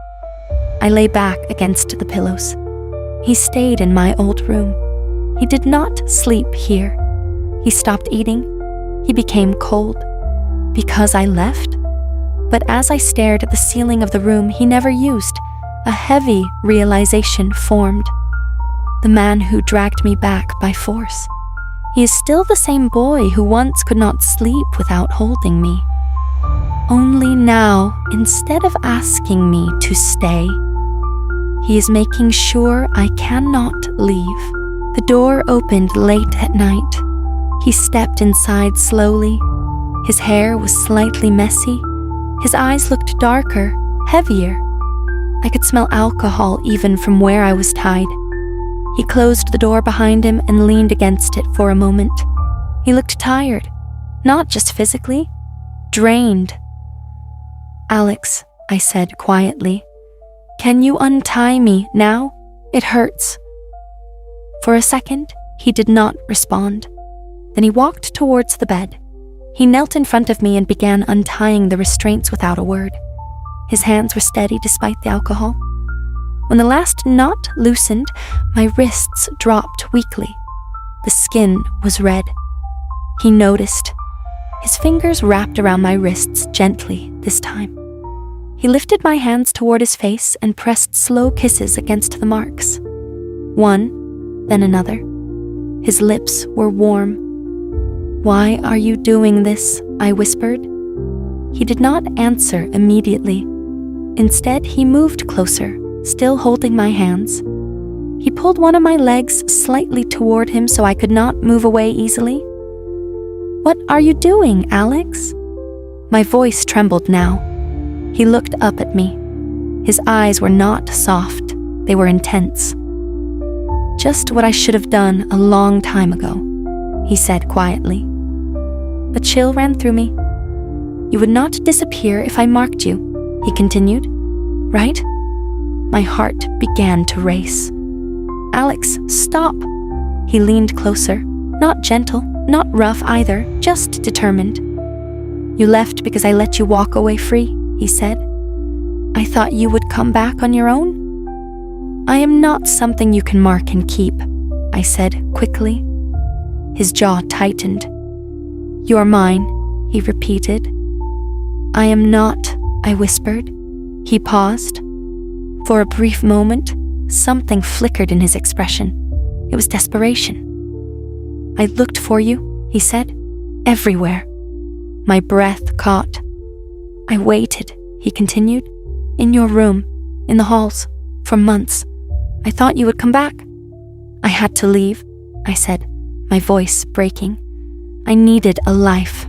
I lay back against the pillows. He stayed in my old room. He did not sleep here. He stopped eating. He became cold. Because I left? But as I stared at the ceiling of the room he never used, a heavy realization formed. The man who dragged me back by force. He is still the same boy who once could not sleep without holding me. Only now, instead of asking me to stay, he is making sure I cannot leave. The door opened late at night. He stepped inside slowly. His hair was slightly messy. His eyes looked darker, heavier. I could smell alcohol even from where I was tied. He closed the door behind him and leaned against it for a moment. He looked tired, not just physically, drained. "Alex," I said quietly, "can you untie me now? It hurts." For a second, he did not respond. Then he walked towards the bed. He knelt in front of me and began untying the restraints without a word. His hands were steady despite the alcohol. When the last knot loosened, my wrists dropped weakly. The skin was red. He noticed. His fingers wrapped around my wrists gently this time. He lifted my hands toward his face and pressed slow kisses against the marks. One, then another. His lips were warm. "Why are you doing this?" I whispered. He did not answer immediately. Instead, he moved closer, still holding my hands. He pulled one of my legs slightly toward him so I could not move away easily. "What are you doing, Alex?" My voice trembled now. He looked up at me. His eyes were not soft, they were intense. "Just what I should have done a long time ago," he said quietly. A chill ran through me. "You would not disappear if I marked you," he continued. "Right?" My heart began to race. "Alex, stop!" He leaned closer, not gentle, not rough either, just determined. "You left because I let you walk away free," he said. "I thought you would come back on your own." "I am not something you can mark and keep," I said quickly. His jaw tightened. "You're mine," he repeated. "I am not," I whispered. He paused. For a brief moment, something flickered in his expression. It was desperation. "I looked for you," he said, "everywhere." My breath caught. "I waited," he continued, "in your room, in the halls, for months. I thought you would come back." "I had to leave," I said, my voice breaking. "I needed a life."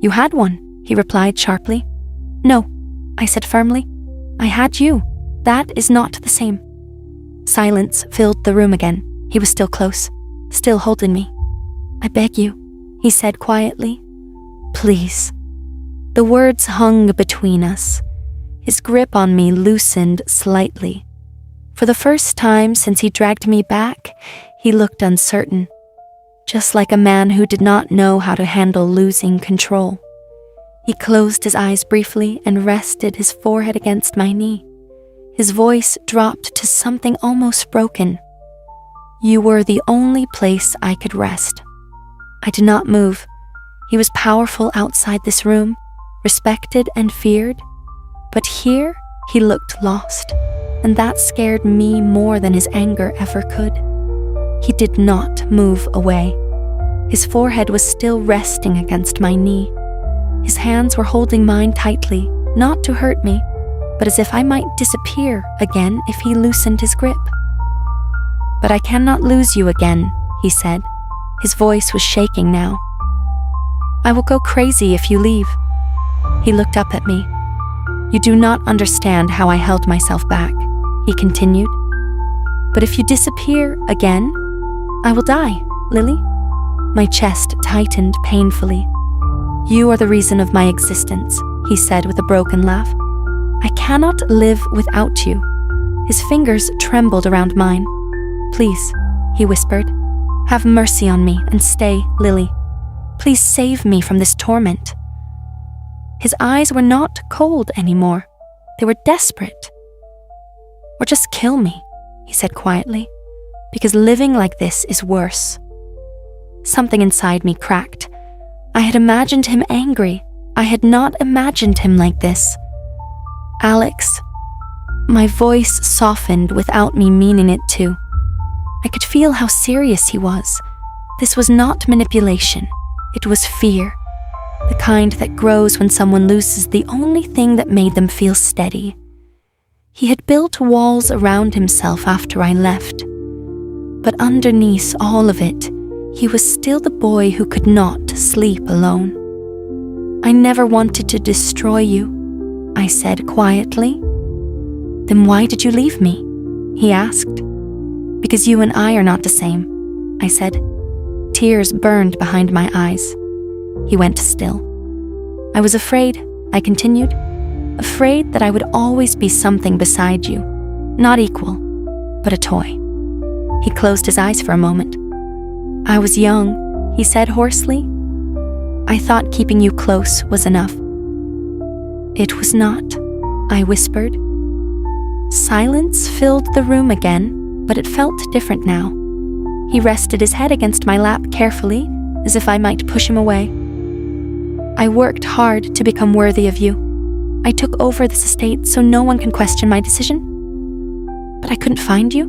"You had one," he replied sharply. "No," I said firmly. "I had you. That is not the same." Silence filled the room again. He was still close, still holding me. "I beg you," he said quietly. "Please." The words hung between us. His grip on me loosened slightly. For the first time since he dragged me back, he looked uncertain, just like a man who did not know how to handle losing control. He closed his eyes briefly and rested his forehead against my knee. His voice dropped to something almost broken. "You were the only place I could rest." I did not move. He was powerful outside this room, respected and feared. But here, he looked lost, and that scared me more than his anger ever could. He did not move away. His forehead was still resting against my knee. His hands were holding mine tightly, not to hurt me, but as if I might disappear again if he loosened his grip. "But I cannot lose you again," he said. His voice was shaking now. "I will go crazy if you leave." He looked up at me. "You do not understand how I held myself back," he continued. "But if you disappear again, I will die, Lily." My chest tightened painfully. "You are the reason of my existence," he said with a broken laugh. "I cannot live without you." His fingers trembled around mine. "Please," he whispered, "have mercy on me and stay, Lily. Please save me from this torment." His eyes were not cold anymore. They were desperate. "Or just kill me," he said quietly, "because living like this is worse." Something inside me cracked. I had imagined him angry. I had not imagined him like this. "Alex." My voice softened without me meaning it to. I could feel how serious he was. This was not manipulation. It was fear. the kind that grows when someone loses the only thing that made them feel steady. He had built walls around himself after I left, but underneath all of it, he was still the boy who could not sleep alone. "I never wanted to destroy you," I said quietly. "Then why did you leave me?" he asked. "Because you and I are not the same," I said. Tears burned behind my eyes. He went still. "I was afraid," I continued, "afraid that I would always be something beside you, not equal, but a toy." He closed his eyes for a moment. "I was young," he said hoarsely. "I thought keeping you close was enough." "It was not," I whispered. Silence filled the room again, but it felt different now. He rested his head against my lap carefully, as if I might push him away. "I worked hard to become worthy of you. I took over this estate so no one can question my decision. But I couldn't find you.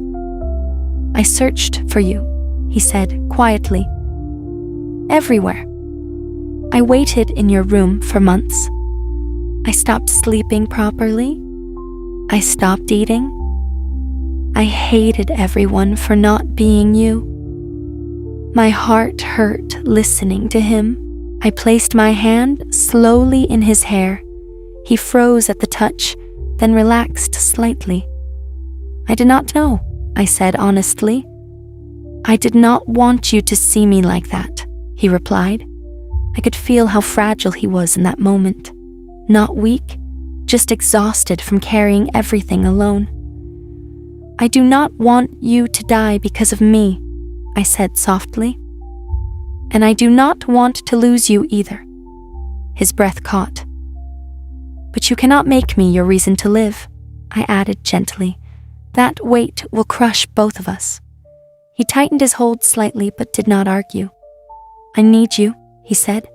I searched for you," he said quietly. "Everywhere. I waited in your room for months. I stopped sleeping properly. I stopped eating. I hated everyone for not being you." My heart hurt listening to him. I placed my hand slowly in his hair. He froze at the touch, then relaxed slightly. "I did not know," I said honestly. "I did not want you to see me like that," he replied. I could feel how fragile he was in that moment. Not weak, just exhausted from carrying everything alone. "I do not want you to die because of me," I said softly. "And I do not want to lose you either." His breath caught. "But you cannot make me your reason to live," I added gently. "That weight will crush both of us." He tightened his hold slightly but did not argue. "I need you," he said.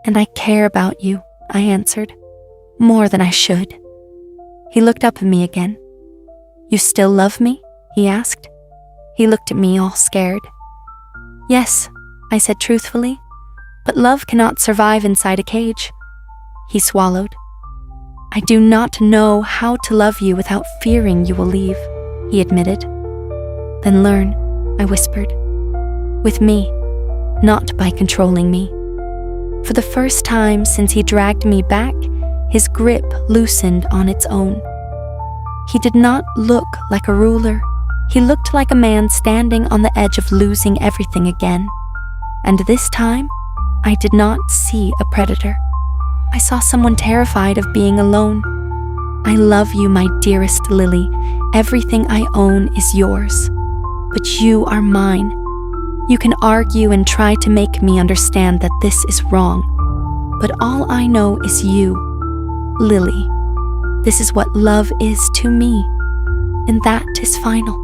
"And I care about you," I answered. "More than I should." He looked up at me again. "You still love me?" he asked. He looked at me all scared. "Yes," I said truthfully, "but love cannot survive inside a cage." He swallowed. "I do not know how to love you without fearing you will leave," he admitted. "Then learn," I whispered. "With me, not by controlling me." For the first time since he dragged me back, his grip loosened on its own. He did not look like a ruler. He looked like a man standing on the edge of losing everything again. And this time, I did not see a predator. I saw someone terrified of being alone. "I love you, my dearest Lily. Everything I own is yours. But you are mine. You can argue and try to make me understand that this is wrong. But all I know is you, Lily. This is what love is to me. And that is final."